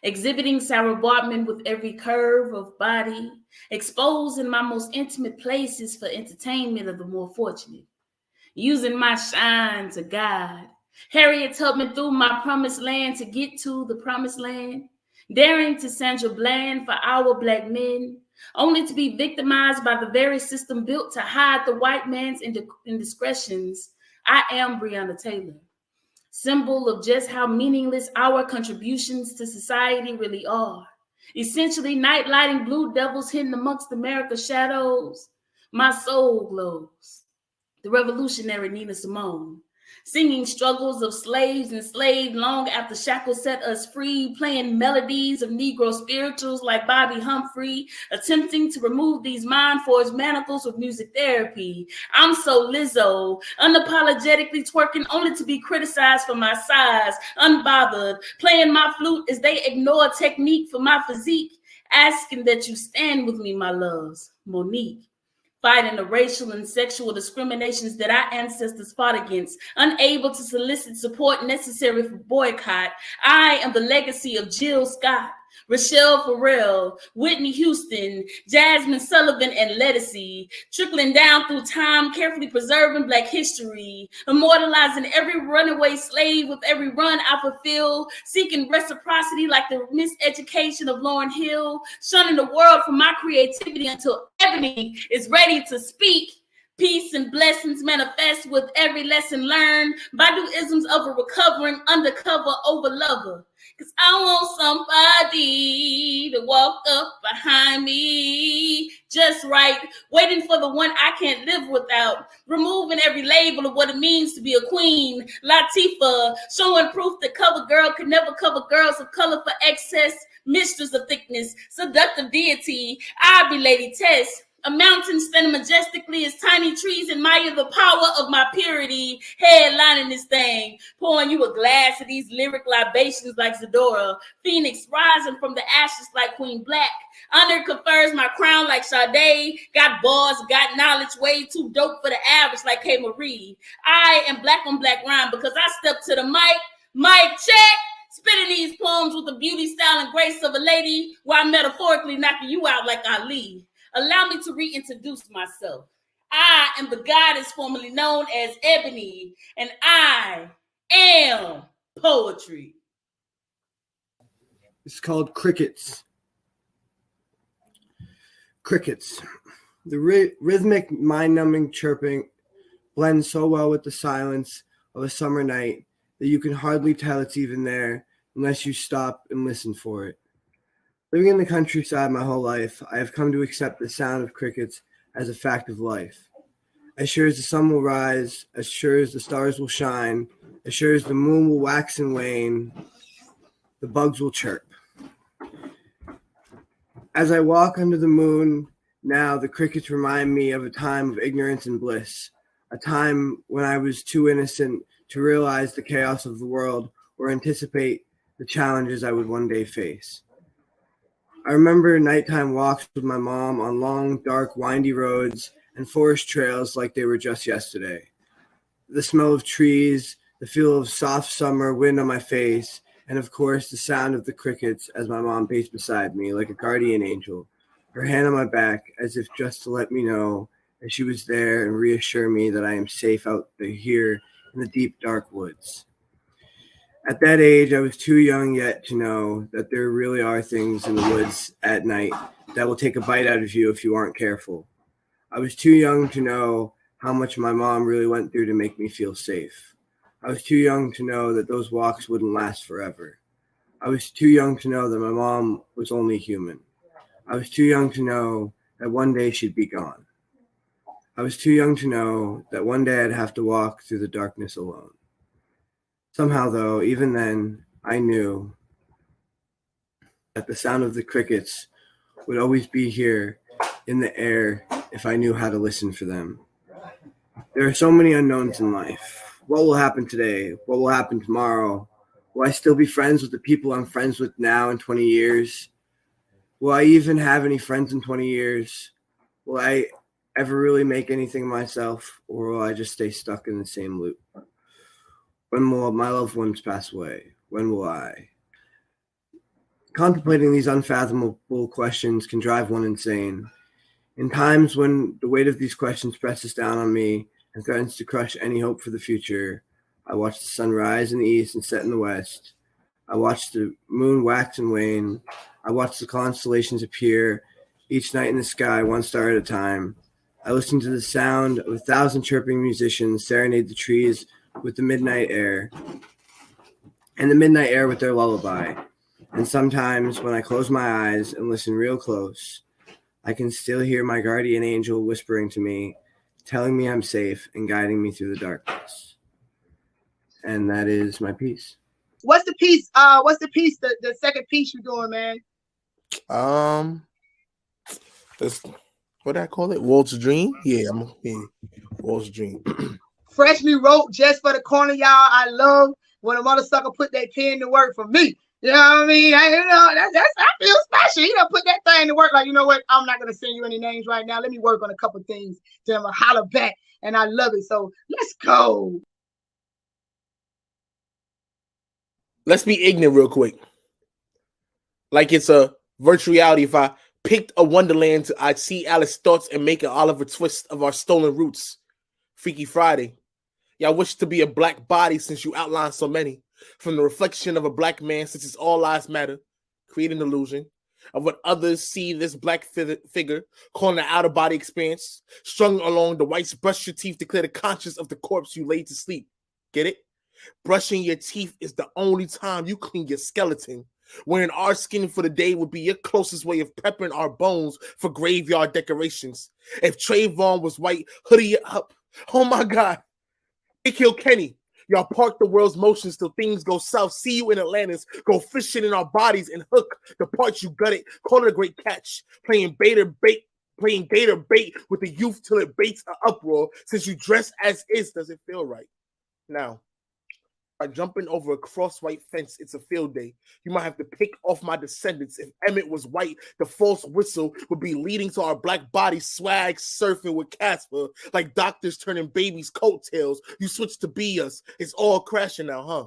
Speaker 12: exhibiting Sarah Bartman with every curve of body, exposed in my most intimate places for entertainment of the more fortunate, using my shine to guide Harriet Tubman through my promised land to get to the promised land, daring to Sandra Bland for our Black men, only to be victimized by the very system built to hide the white man's indiscretions. I am Breonna Taylor, symbol of just how meaningless our contributions to society really are. Essentially, night lighting blue devils hidden amongst America's shadows. My soul glows. The revolutionary Nina Simone, singing struggles of slaves enslaved long after shackles set us free, playing melodies of Negro spirituals like Bobby Humphrey, attempting to remove these mind-forged manacles with music therapy. I'm so Lizzo, unapologetically twerking only to be criticized for my size, unbothered, playing my flute as they ignore technique for my physique, asking that you stand with me, my loves. Monique. Fighting the racial and sexual discriminations that our ancestors fought against, unable to solicit support necessary for boycott. I am the legacy of Jill Scott, Rochelle Farrell, Whitney Houston, Jasmine Sullivan, and Lettucey, trickling down through time, carefully preserving Black history, immortalizing every runaway slave with every run I fulfill, seeking reciprocity like the miseducation of Lauryn Hill, shunning the world from my creativity until Ebony is ready to speak. Peace and blessings manifest with every lesson learned. Badu-isms of a recovering undercover overlover. Cause I want somebody to walk up behind me just right, waiting for the one I can't live without, removing every label of what it means to be a queen. Latifah, showing proof that cover girl could never cover girls of color for excess, mistress of thickness, seductive deity. I be Lady Tess. A mountain standing majestically as tiny trees admire the power of my purity. Headlining this thing, pouring you a glass of these lyric libations like Zadora. Phoenix rising from the ashes like Queen Black. Honor confers my crown like Sade. Got bars, got knowledge, way too dope for the average like K. Marie. I am black on black rhyme because I step to the mic check. Spitting these poems with the beauty, style, and grace of a lady while metaphorically knocking you out like Ali. Allow me to reintroduce myself. I am the goddess formerly known as Ebony, and I am poetry.
Speaker 13: It's called Crickets. Crickets. The rhythmic, mind-numbing chirping blends so well with the silence of a summer night that you can hardly tell it's even there unless you stop and listen for it. Living in the countryside my whole life, I have come to accept the sound of crickets as a fact of life. As sure as the sun will rise, as sure as the stars will shine, as sure as the moon will wax and wane, the bugs will chirp. As I walk under the moon, now the crickets remind me of a time of ignorance and bliss, a time when I was too innocent to realize the chaos of the world or anticipate the challenges I would one day face. I remember nighttime walks with my mom on long, dark, windy roads and forest trails like they were just yesterday. The smell of trees, the feel of soft summer wind on my face, and of course the sound of the crickets as my mom paced beside me like a guardian angel, her hand on my back as if just to let me know that she was there and reassure me that I am safe out here in the deep, dark woods. At that age, I was too young yet to know that there really are things in the woods at night that will take a bite out of you if you aren't careful. I was too young to know how much my mom really went through to make me feel safe. I was too young to know that those walks wouldn't last forever. I was too young to know that my mom was only human. I was too young to know that one day she'd be gone. I was too young to know that one day I'd have to walk through the darkness alone. Somehow, though, even then, I knew that the sound of the crickets would always be here in the air if I knew how to listen for them. There are so many unknowns in life. What will happen today? What will happen tomorrow? Will I still be friends with the people I'm friends with now in 20 years? Will I even have any friends in 20 years? Will I ever really make anything of myself, or will I just stay stuck in the same loop? When will my loved ones pass away? When will I? Contemplating these unfathomable questions can drive one insane. In times when the weight of these questions presses down on me and threatens to crush any hope for the future, I watch the sun rise in the east and set in the west. I watch the moon wax and wane. I watch the constellations appear each night in the sky, one star at a time. I listen to the sound of 1,000 chirping musicians serenade the trees with the midnight air, and the midnight air with their lullaby. And sometimes when I close my eyes and listen real close, I can still hear my guardian angel whispering to me, telling me I'm safe and guiding me through the darkness. And that is my piece.
Speaker 3: What's the piece? The second piece you're doing, man?
Speaker 14: This, what did I call it? Walt's Dream? Yeah, Walt's Dream.
Speaker 3: Freshly wrote just for the corner, y'all. I love when a mother sucker put that pen to work for me. You know what I mean? I feel special. You know, put that thing to work. Like, you know what? I'm not gonna send you any names right now. Let me work on a couple things. Then I'm gonna holler back, and I love it. So let's go.
Speaker 14: Let's be ignorant real quick. Like it's a virtual reality. If I picked a Wonderland, I'd see Alice thoughts and make an Oliver Twist of our stolen roots. Freaky Friday. Y'all wish to be a black body since you outlined so many. From the reflection of a black man, since it's all lives matter, create an illusion of what others see this black figure, calling an out-of-body experience, strung along the whites, brush your teeth to clear the conscience of the corpse you laid to sleep. Get it? Brushing your teeth is the only time you clean your skeleton. Wearing our skin for the day would be your closest way of prepping our bones for graveyard decorations. If Trayvon was white, hoodie it up. Oh my God. They killed Kenny. Y'all park the world's motions till things go south. See you in Atlantis. Go fishing in our bodies and hook the parts you gutted. Call it a great catch. Playing gator bait with the youth till it baits an uproar. Since you dress as is, does it feel right? Now, by jumping over a cross-white fence, it's a field day. You might have to pick off my descendants. If Emmett was white, the false whistle would be leading to our black body swag surfing with Casper, like doctors turning babies' coattails. You switch to be us. It's all crashing now, huh?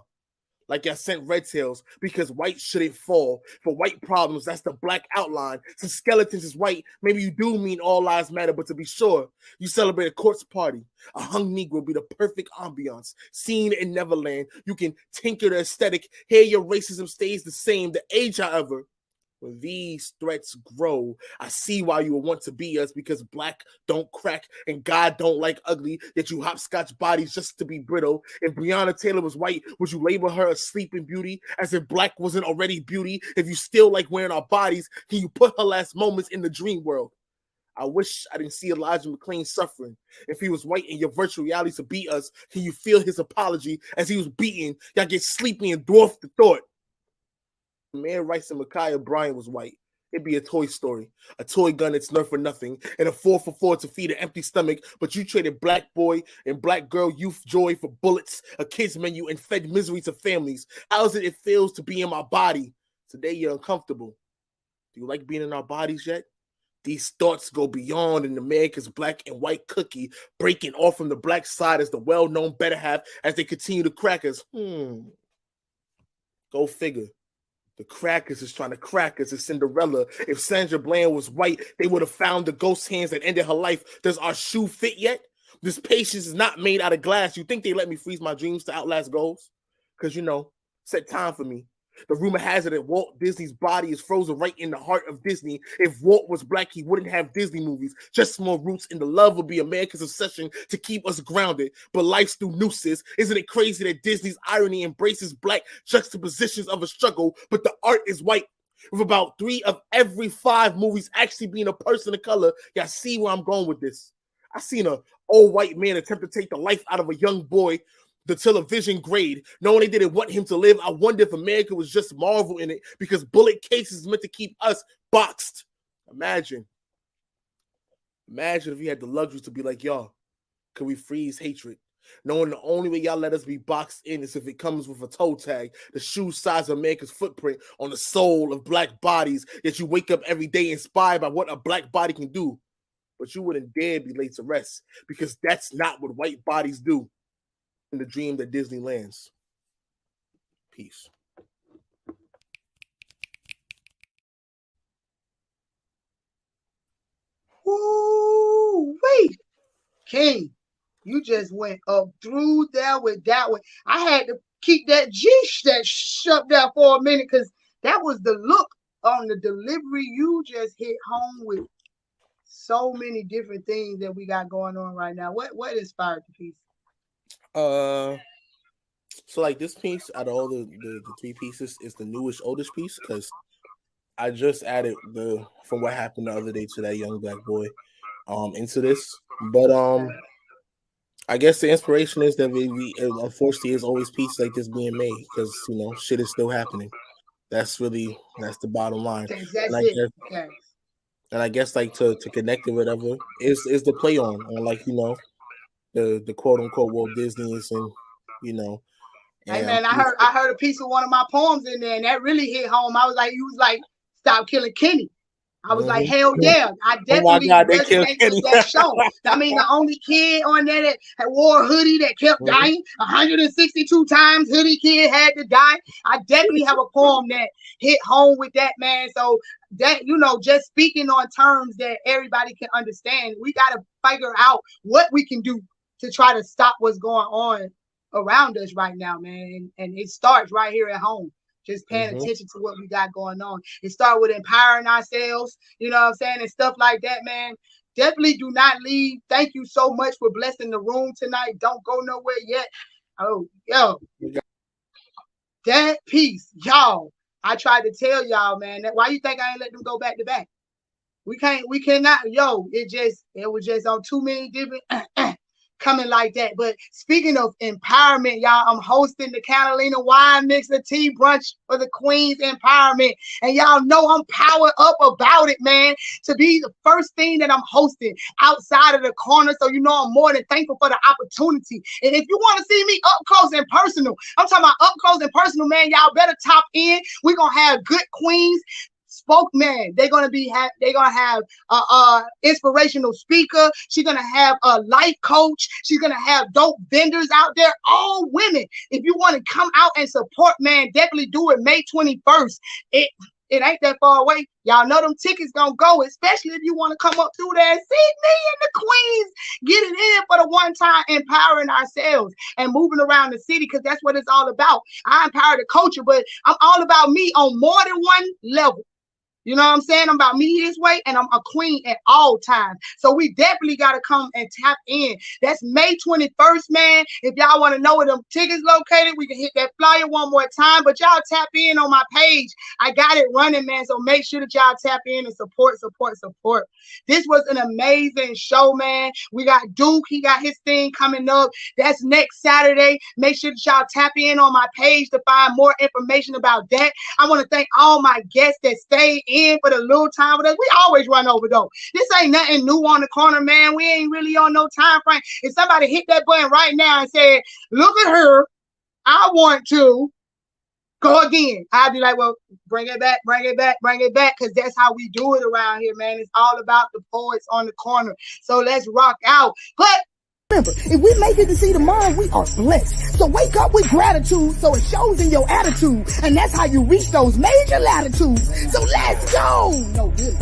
Speaker 14: Like I sent red tails because white shouldn't fall. For white problems, that's the black outline. Since skeletons is white, maybe you do mean all lives matter, but to be sure, you celebrate a corpse party. A hung Negro be the perfect ambiance. Seen in Neverland, you can tinker the aesthetic. Here your racism stays the same. The age, however, when these threats grow, I see why you would want to be us, because black don't crack and God don't like ugly, yet you hopscotch bodies just to be brittle. If Breonna Taylor was white, would you label her a sleeping beauty, as if black wasn't already beauty? If you still like wearing our bodies, can you put her last moments in the dream world? I wish I didn't see Elijah McClain suffering. If he was white in your virtual reality to beat us, can you feel his apology as he was beaten? Y'all get sleepy and dwarf the thought. Man Rice and Micaiah Bryant was white, it'd be a Toy Story, a toy gun that's nerfed for nothing, and a 4-for-4 to feed an empty stomach. But you traded black boy and black girl youth joy for bullets, a kids menu, and fed misery to families. How is it feels to be in my body? Today you're uncomfortable. Do you like being in our bodies yet? These thoughts go beyond an America's black and white cookie, breaking off from the black side as the well-known better half as they continue to crack us. Go figure. The crackers is trying to crack us as Cinderella. If Sandra Bland was white, they would have found the ghost hands that ended her life. Does our shoe fit yet? This patience is not made out of glass. You think they let me freeze my dreams to outlast goals? Because, set time for me. The rumor has it that Walt Disney's body is frozen right in the heart of Disney. If Walt was black, he wouldn't have Disney movies. Just more roots, and the love would be America's obsession to keep us grounded. But life's through nooses. Isn't it crazy that Disney's irony embraces black juxtapositions of a struggle, but the art is white? With about 3 of every 5 movies actually being a person of color. Y'all see where I'm going with this. I seen an old white man attempt to take the life out of a young boy, the television grade, knowing they didn't want him to live. I wonder if America was just Marvel in it, because bullet cases meant to keep us boxed. Imagine if you had the luxury to be like, y'all, could we freeze hatred? Knowing the only way y'all let us be boxed in is if it comes with a toe tag, the shoe size of America's footprint on the soul of black bodies, yet you wake up every day inspired by what a black body can do. but you wouldn't dare be laid to rest because that's not what white bodies do in the dream that Disney lands. Peace.
Speaker 3: Ooh, wait. King, you just went up through there with that one. I had to keep that that shoved there for a minute because that was the look on the delivery. You just hit home with so many different things that we got going on right now. What inspired the piece?
Speaker 14: So like this piece, out of all the three pieces, is the newest, oldest piece because I just added from what happened the other day to that young black boy into this. But I guess the inspiration is that we unfortunately is always pieces like this being made because shit is still happening. That's the bottom line. And I guess like to connect it, whatever is the play on like the quote unquote Walt Disney's and
Speaker 3: Hey man, I heard a piece of one of my poems in there and that really hit home. I was like, you was like, stop killing Kenny. I was like, hell yeah. I definitely resonate with that show. I mean, the only kid on there that had wore a hoodie that kept dying 162 times, hoodie kid had to die. I definitely have a poem that hit home with that, man. So that, just speaking on terms that everybody can understand, we got to figure out what we can do to try to stop what's going on around us right now, man. And it starts right here at home. Just paying attention to what we got going on. It starts with empowering ourselves, you know what I'm saying, and stuff like that, man. Definitely do not leave. Thank you so much for blessing the room tonight. Don't go nowhere yet. Oh, yo. That piece, y'all. I tried to tell y'all, man, that why you think I ain't let them go back to back? We cannot, it was just on too many different coming like that. But speaking of empowerment, y'all, I'm hosting the Catalina Wine Mixer Tea Brunch for the Queen's Empowerment. And y'all know I'm powered up about it, man, to be the first thing that I'm hosting outside of the corner. So I'm more than thankful for the opportunity. And if you want to see me up close and personal, I'm talking about up close and personal, man, y'all better top in. We're going to have good queens. Spokesman, they're gonna have inspirational speaker. She's gonna have a life coach. She's gonna have dope vendors out there, all women. If you want to come out and support, man, definitely do it May 21st. It ain't that far away. Y'all know them tickets gonna go, especially if you want to come up through there and see me and the queens get it in for the one time, empowering ourselves and moving around the city, because that's what it's all about. I empower the culture, but I'm all about me on more than one level. You know what I'm saying? I'm about me this way, and I'm a queen at all times. So we definitely got to come and tap in. That's May 21st, man. If y'all want to know where them tickets located, we can hit that flyer one more time. But y'all tap in on my page. I got it running, man. So make sure that y'all tap in and support. This was an amazing show, man. We got Duke. He got his thing coming up. That's next Saturday. Make sure that y'all tap in on my page to find more information about that. I want to thank all my guests that stayed in for the little time with us. We always run over though. This ain't nothing new on the corner, man. We ain't really on no time frame. If somebody hit that button right now and said, look at her, I want to go again, I'd be like, well, bring it back, because that's how we do it around here, man. It's all about the poets on the corner. So let's rock out. But
Speaker 1: remember, if we make it to see tomorrow, we are blessed. So wake up with gratitude so it shows in your attitude. And that's how you reach those major latitudes. So let's go. No, really.